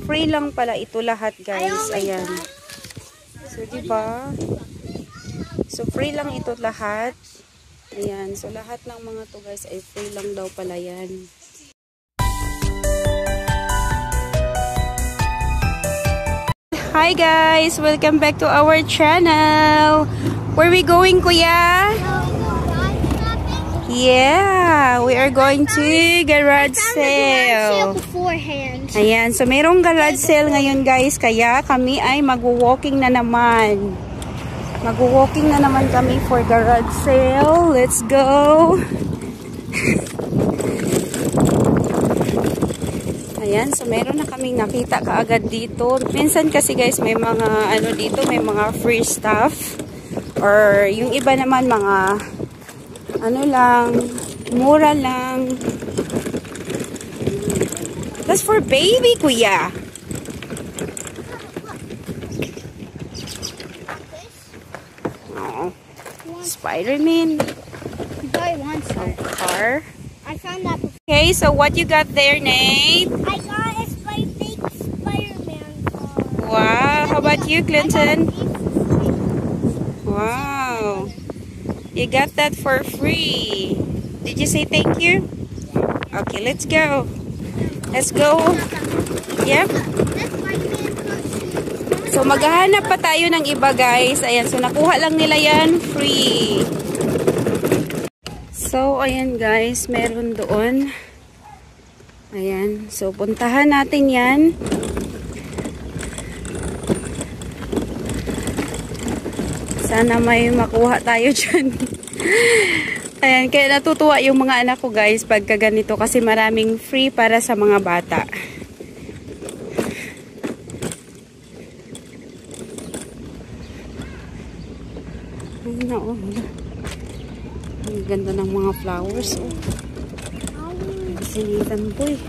free lang pala ito lahat, guys. Ayan. So, diba? So, free lang ito lahat. Ayan. So, lahat ng mga to, guys, ay free lang daw pala yan. Hi, guys! Welcome back to our channel. Where are we going, Kuya? Yeah, we are going to garage sale. Ayan, so merong garage sale ngayon, guys, kaya kami ay mag-walking na naman. Mag-walking na naman kami for garage sale. Let's go. Ayan, so meron na kaming nakita kaagad dito. Minsan kasi, guys, may mga ano dito, may mga free stuff or yung iba naman mga ano lang, mura lang. That's for baby, Kuya. Oh, Spider-Man. Oh, car. I found that before. Okay, so what you got there, Nate? I got a fake Spider-Man car. Wow, how about you, Clinton? Wow. You got that for free. Did you say thank you? Okay, let's go. Let's go. Yep. So, maghahanap pa tayo ng iba, guys. Ayan, so nakuha lang nila yan. Free. So, ayan, guys. Meron doon. Ayan. So, puntahan natin yan. Sana may makuha tayo dyan. Ayan, kaya natutuwa yung mga anak ko, guys, pagka ganito kasi maraming free para sa mga bata. Ayun na, oh. Ang ganda ng mga flowers, oh. Sinitan po, eh.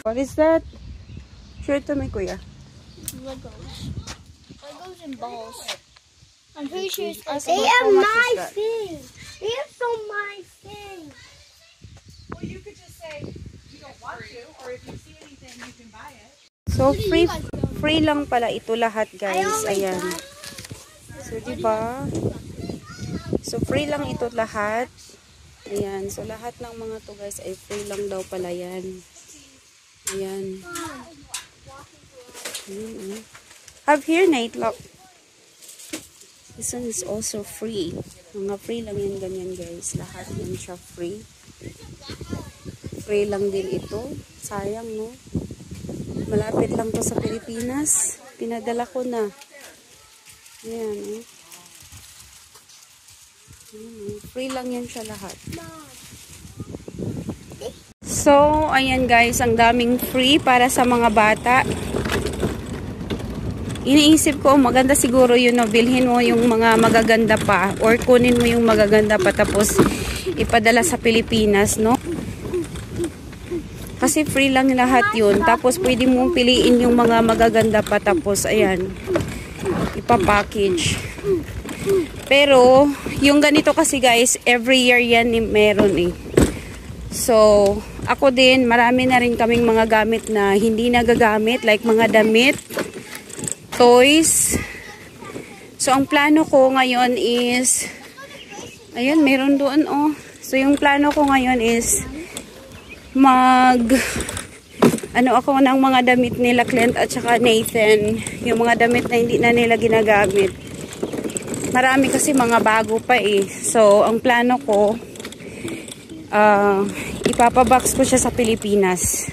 What is that? Show it to me, Kuya. Legos. Legos and balls. I'm pretty sure it's They are my thing. They are so my thing. Well, you could just say you don't want to, or if you see anything, you can buy it. So, free lang pala ito lahat, guys. Ayan. So, diba? So, free lang ito lahat. Ayan. So, lahat ng mga to, guys, ay free lang daw pala yan. Ayan. Have here, Nate, look. This one is also free. Mga free lang yan, ganyan, guys. Lahat yan siya free. Free lang din ito. Sayang, no? Malapit lang to sa Pilipinas. Pinadala ko na. Ayan, no? Free lang yan siya lahat. So, ayan, guys, ang daming free para sa mga bata. Iniisip ko, maganda siguro yun, no, bilhin mo yung mga magaganda pa or kunin mo yung magaganda pa tapos ipadala sa Pilipinas, no? Kasi free lang lahat yun. Tapos pwede mong piliin yung mga magaganda pa tapos, ayan, ipapackage. Pero, yung ganito kasi, guys, every year yan meron, eh. So, ako din, marami na rin kaming mga gamit na hindi nagagamit, like mga damit, toys. So, ang plano ko ngayon is, ayun, meron doon, oh. So, yung plano ko ngayon is, ano ako ng mga damit nila, Clint at saka Nathan. Yung mga damit na hindi na nila ginagamit. Marami kasi mga bago pa, eh. So, ang plano ko, ipapabox ko siya sa Pilipinas.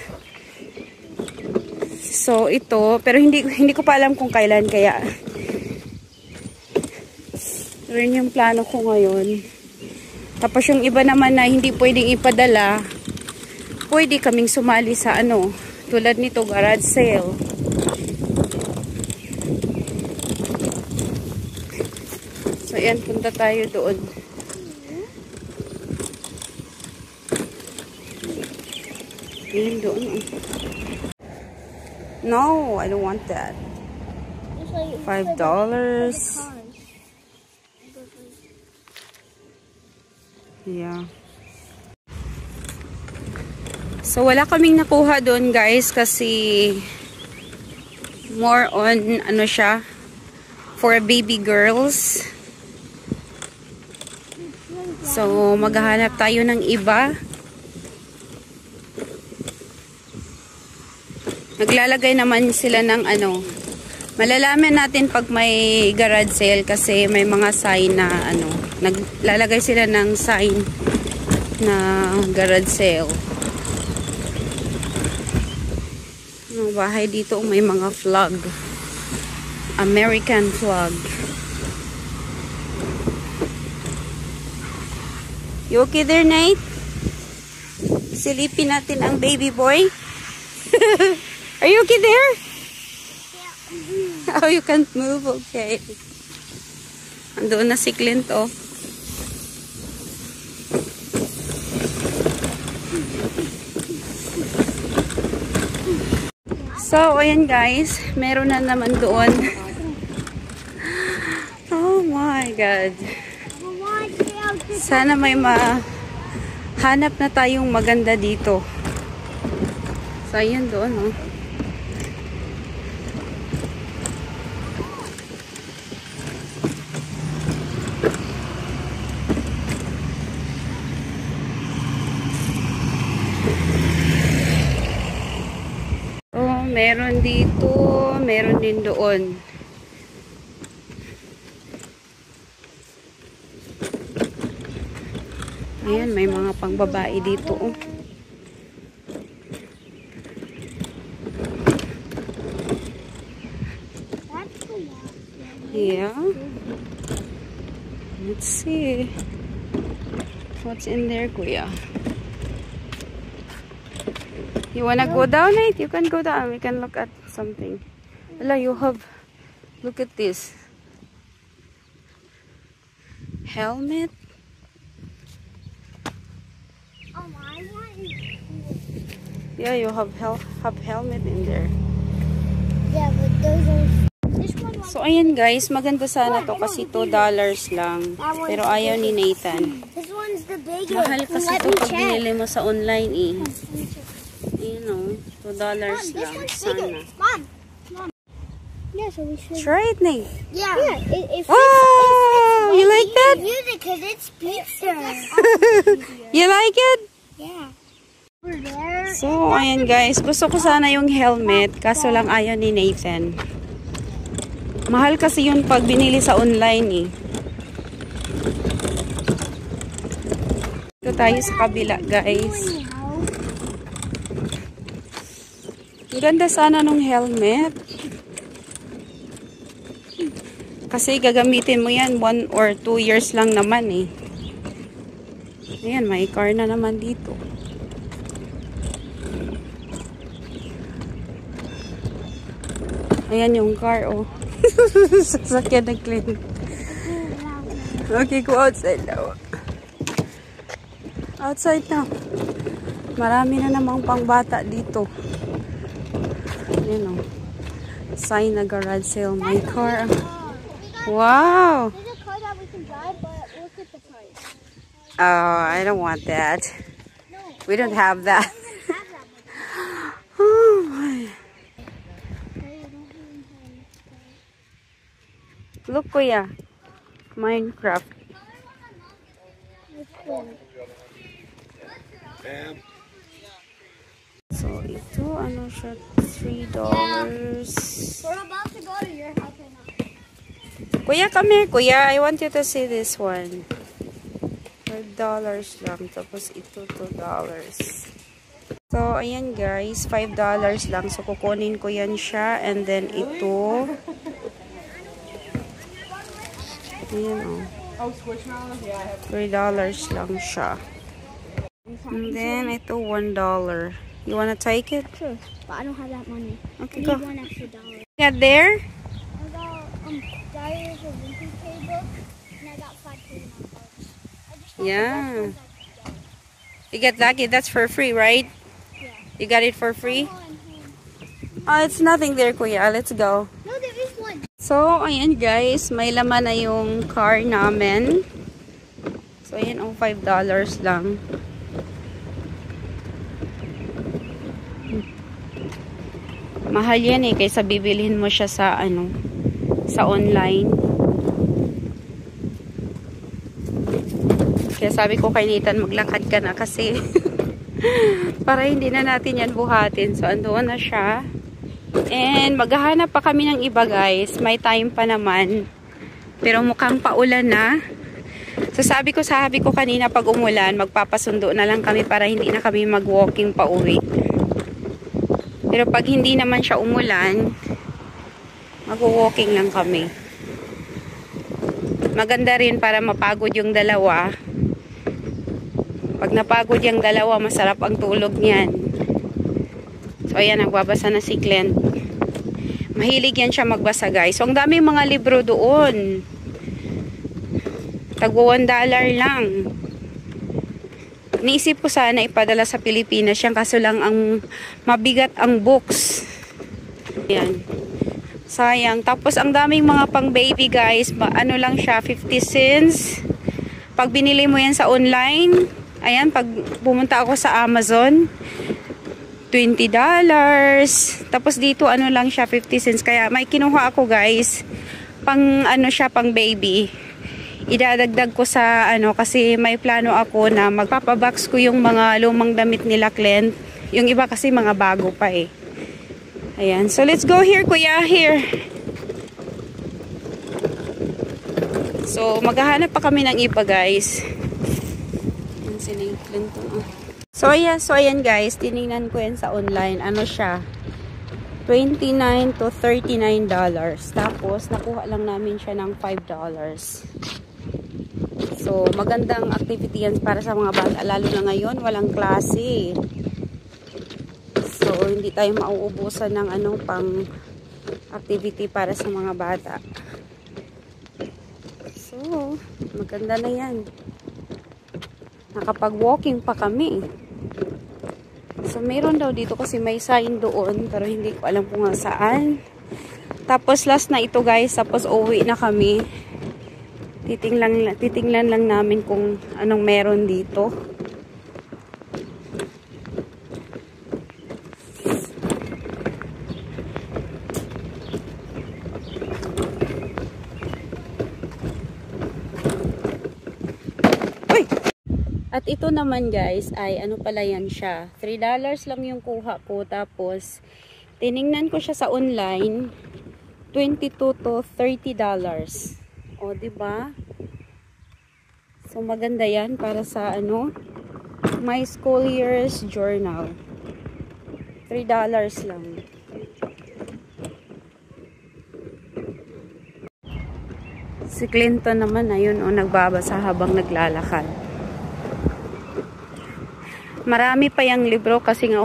So, ito, pero hindi ko pa alam kung kailan kaya. Pero yun yung plano ko ngayon. Tapos yung iba naman na hindi pwedeng ipadala, pwede kaming sumali sa ano, tulad nito, garage sale. So, yan, punta tayo doon. Ayun doon. No, I don't want that. $5. Yeah. So, wala kaming nakuha doon, guys, kasi more on, ano siya, for baby girls. So, maghahanap tayo ng iba. Naglalagay naman sila ng ano, malalaman natin pag may garage sale kasi may mga sign na ano, naglalagay sila ng sign na garage sale. Ang bahay dito may mga flag. American flag. You okay there, Nate? Silipin natin ang baby boy. Are you okay there? Yeah. Oh, you can't move. Okay. Andoon na si Clint, oh. So, ayan guys. Meron na naman doon. Oh my God. Sana may mahanap na tayong maganda dito. So, ayan doon, oh. Oh, meron dito, meron din doon. Ayan, may mga pangbabae dito, oh. Yeah. Let's see. What's in there, Kuya? You wanna go down, Nate? You can go down. We can look at something. Hello, you have... Look at this. Helmet? Oh, I want you. Yeah, you have helmet in there. Yeah, but those are... This one was... So, ayan guys. Maganda sana to kasi $2 lang. Pero ayaw ni Nathan. This one's the biggest. Mahal kasi Let ito me pag check. binili mo sa online eh. Let me check. Ayan o. $2 Mom, this lang. one's Sana. bigger. Mom. Yeah, so we should... Try it, Nate. Yeah. It Oh! You like that? Use it because it's bigger. You like it? Yeah. Over there. So, ayan guys. Gusto ko sana yung helmet. Kaso lang ayaw ni Nathan. Mahal kasi yun pag binili sa online eh. Ito tayo sa kabila guys. Ang ganda sana nung helmet. Kasi gagamitin mo yan 1 or 2 years lang naman eh. Ayan, may car na naman dito. Ayan yung car, oh. Sasakyan ng Clint. Okay, go outside now. Outside now. Marami na namang pangbata dito. Ayan, oh. Sign na garage sale. My car. Wow. There's a car that we can drive, but look at the price. Oh, I don't want that. No. We don't have that. We don't have that much. Oh my. Look, Kuya. Minecraft. So, ito, ano siya? $3. We're about to go to your house right now. Kuya, come here, Kuya. I want you to see this one. $5 lang. Tapos ito, $2. So, ayan guys. $5 lang. So, kukunin ko yan siya. And then, ito. Ayan, oh. $3 lang siya. And then, ito, $1. You wanna take it? Sure, but I don't have that money. Okay, I go. need one extra dollar. Got there? I got Diary of a Wimpy K book, and I got 5 Pokemon cards. I just got Yeah. the best ones I could get. You get lucky. That's for free, right? Yeah. You got it for free? Hold on. Oh, it's nothing there, kuya. Let's go. No, there is one. So, ayan guys. May laman na yung car namin. So, ayan ang $5 lang. Mahal yan eh. Kaysa bibilhin mo siya sa ano, sa online. Kaya sabi ko kay Nathan, maglakad ka na kasi para hindi na natin yan buhatin. So, andoon na siya. And, maghahanap pa kami ng iba, guys. May time pa naman. Pero mukhang paulan na. So, sabi ko kanina pag umulan, magpapasundo na lang kami para hindi na kami mag-walking pa uwi. Pero pag hindi naman siya umulan, mag-walking lang kami. Maganda rin para mapagod yung dalawa. Pag napagod yung dalawa, masarap ang tulog niyan. So, ayan, nagbabasa na si Clint. Mahilig yan siya magbasa, guys. So, ang daming mga libro doon. Tagwa $1 lang. Niisip ko sana ipadala sa Pilipinas yan, kaso lang ang mabigat ang books. Ayan. Sayang. Tapos, ang daming mga pang baby, guys. Ano lang siya, 50 cents. Pag binili mo yan sa online, ayan, pag pumunta ako sa Amazon, $20. Tapos dito, ano lang siya, 50 cents. Kaya may kinuha ako, guys. Pang, ano siya, pang baby. Idadagdag ko sa, ano, kasi may plano ako na magpapabox ko yung mga lumang damit nila, Clint. Yung iba kasi mga bago pa eh. Ayan. So, let's go here, kuya. Here. So, maghahanap pa kami ng iba, guys. So, ayan guys, tinignan ko yan sa online. Ano siya? $29 to $39. Tapos, nakuha lang namin siya ng $5. So, magandang activity yan para sa mga bata. Lalo na ngayon, walang klase. So, hindi tayo mauubusan ng ano, pang activity para sa mga bata. So, maganda na yan. Nakapag-walking pa kami. So, meron daw dito kasi may sign doon. Pero hindi ko alam kung nga saan. Tapos, last na ito guys. Tapos, uwi na kami. Titingnan lang namin kung anong meron dito. At ito naman guys ay ano pala yan siya. $3 lang yung kuha ko. Tapos tiningnan ko siya sa online. $22 to $30. O diba? So maganda yan para sa ano, My School Year's Journal. $3 lang. Si Clinton naman ayun o nagbabasa habang naglalakad. Marami pa yung libro kasi nga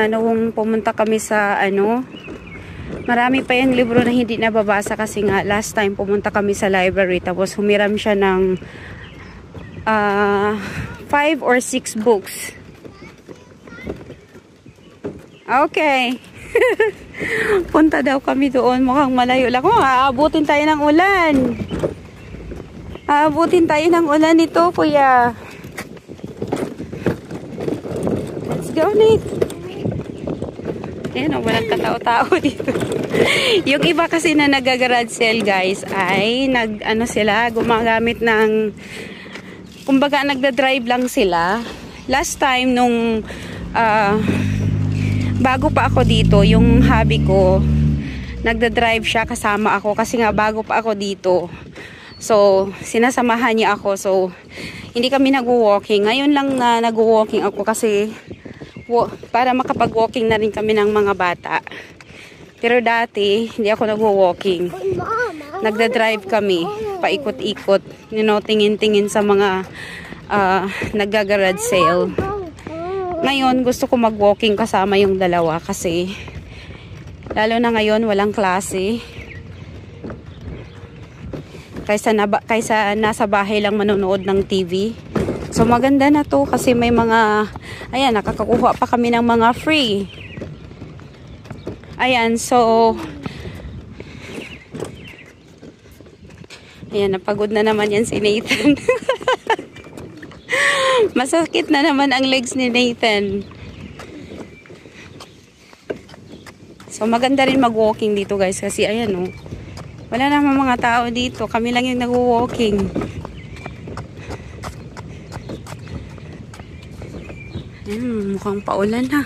nung pumunta kami sa ano, marami pa yung libro na hindi nababasa kasi nga last time pumunta kami sa library tapos humiram siya ng 5 or 6 books. Okay. Punta daw kami doon, mukhang malayo lang. Aabutin tayo ng ulan. Aabutin tayo ng ulan nito, kuya. Go, Nate. Ayan o, walang katao-tao dito. Yung iba kasi na nag-garage sale, guys, ay ano sila, gumagamit ng, kumbaga, nagda-drive lang sila. Last time, nung bago pa ako dito, yung hubby ko, nagda-drive siya, kasama ako, kasi nga bago pa ako dito. So, sinasamahan niya ako. So, hindi kami nag-walking. Ngayon lang na nag-walking ako kasi para makapag-walking na rin kami ng mga bata. Pero dati, hindi ako nag-walking. Nagda-drive kami, paikot-ikot. You know, tingin-tingin sa mga nagga-garage sale. Ngayon, gusto ko mag-walking kasama yung dalawa kasi lalo na ngayon, walang klase. Kaysa nasa bahay lang manonood ng TV. So maganda na to kasi may mga, ayan, nakakakuha pa kami ng mga free. Ayan, so ayan, napagod na naman yan si Nathan. Masakit na naman ang legs ni Nathan. So maganda rin mag-walking dito guys kasi ayan oh. Wala naman mga tao dito. Kami lang yung nag-walking. Ayan, mukhang paulan ha.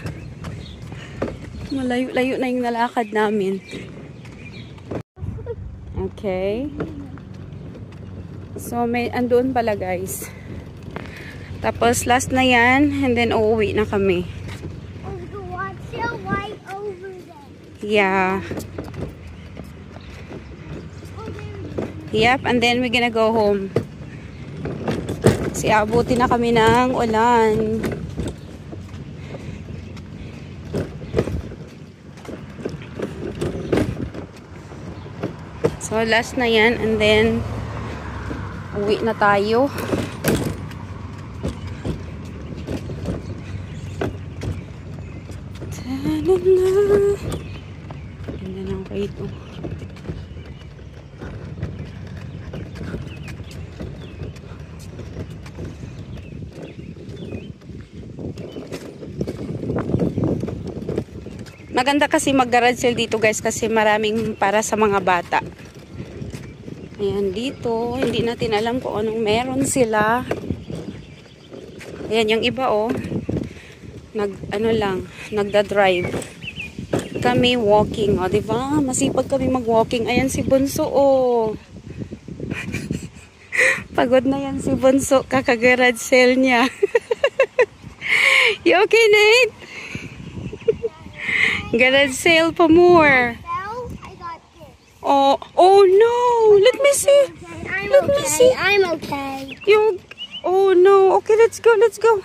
Malayo-layo na yung nalakad namin. Okay. So may andoon pala guys. Tapos last na yan and then uuwi na kami. Oh, the water right over there. Yeah. Oh, there. Yep, and then we're gonna go home. Kasi abuti na kami ng ulan. So last na yan and then uwi na tayo. Ganda ng rito. Maganda kasi mag-garage sale dito guys kasi maraming para sa mga bata. Ayan dito, hindi natin alam kung anong meron sila. Ayan yung iba oh. Nagda-drive. Kami walking, oh, 'di ba? Masipag kami mag-walking. Ayan si Bunso oh. Pagod na yan si Bunso, kaka-garage sale niya. You okay, Nate? Garage sale pa more. Fell, I got this. Oh no! Let me see. I'm Let me see. I'm okay. Oh no! Okay, let's go. Let's go.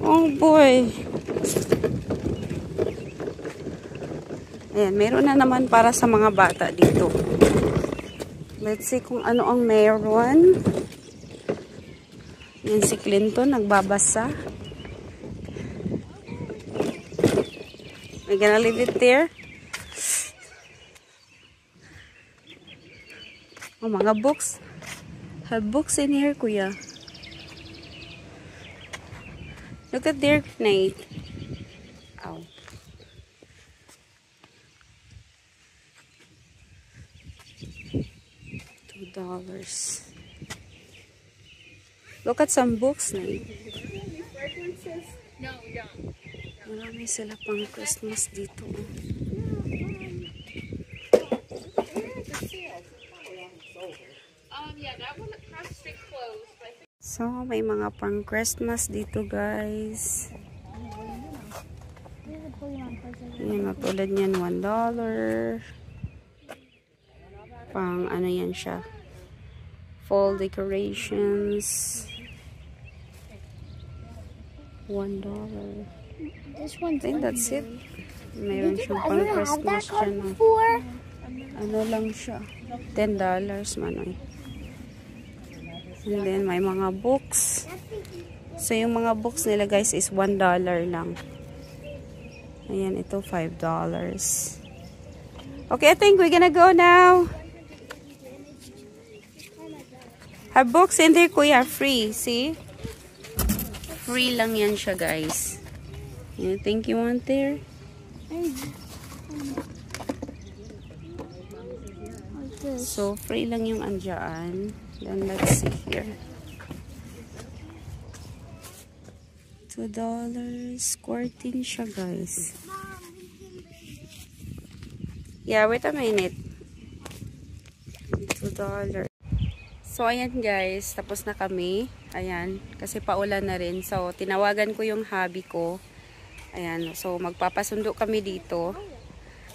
Oh boy. Ayan, meron na naman para sa mga bata dito. Let's see kung ano ang meron. Yan si Clinton, nagbabasa. We're gonna leave it there. Oh, mga books. Have books in here, kuya. Look at there, Nate. Ow. $2. Look at some books, Nate. No, we don't. Marami sila pang Christmas dito. Yeah, that one across the street closed. I think. So, may mga pang Christmas dito, guys. Ayan, tulad niyan, $1. Pang, ano yan siya? Fall decorations. $1. This I one's think that's it. Mayroon Did you siyang ever pang have that Christmas card dyan. before? Ano lang siya. $10 manoy. And then, may mga books. So, yung mga books nila, guys, is $1 lang. Ayan, ito $5. Okay, I think we're gonna go now. Have books in there, kuya. Free, see? Free lang yan siya, guys. You think you want there? So, free lang yung andyan. Then, let's see here. $2. Quartine siya, guys. Yeah, wait a minute. $2. So, ayan guys. Tapos na kami. Ayan. Kasi paulan na rin. So, tinawagan ko yung hubby ko. Ayan. So, magpapasundo kami dito.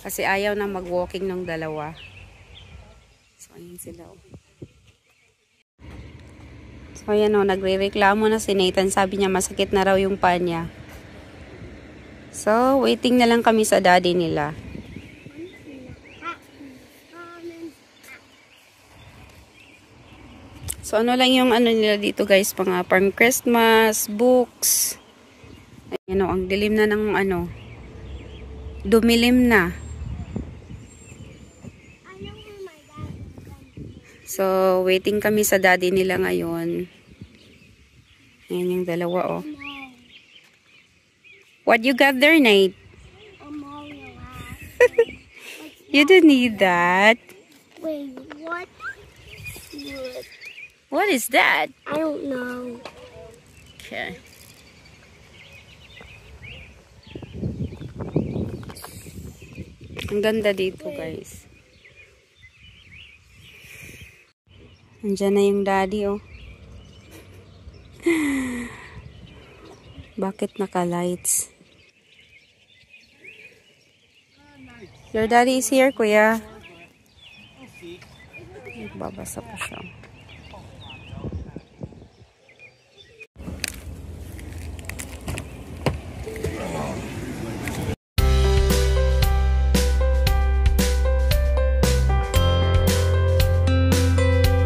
Kasi ayaw na mag-walking ng dalawa. So, ayan sila. So, ayan o. Nagre-reklamo na si Nathan. Sabi niya masakit na raw yung paa niya. So, waiting na lang kami sa daddy nila. So, So, ano lang yung ano nila dito guys, mga pang Christmas, books. Ayan o, ang dilim na ng ano, dumilim na. I know where my dad is. So, waiting kami sa daddy nila ngayon. Ayan yung dalawa o. No, What you got there, Nate? a Mario hat. You don't need that. Wait, what? What is that? I don't know. Okay. Ang ganda dito, guys. Andiyan na yung daddy, oh. Bakit naka-lights? Your daddy is here, kuya. Babasa pa siya.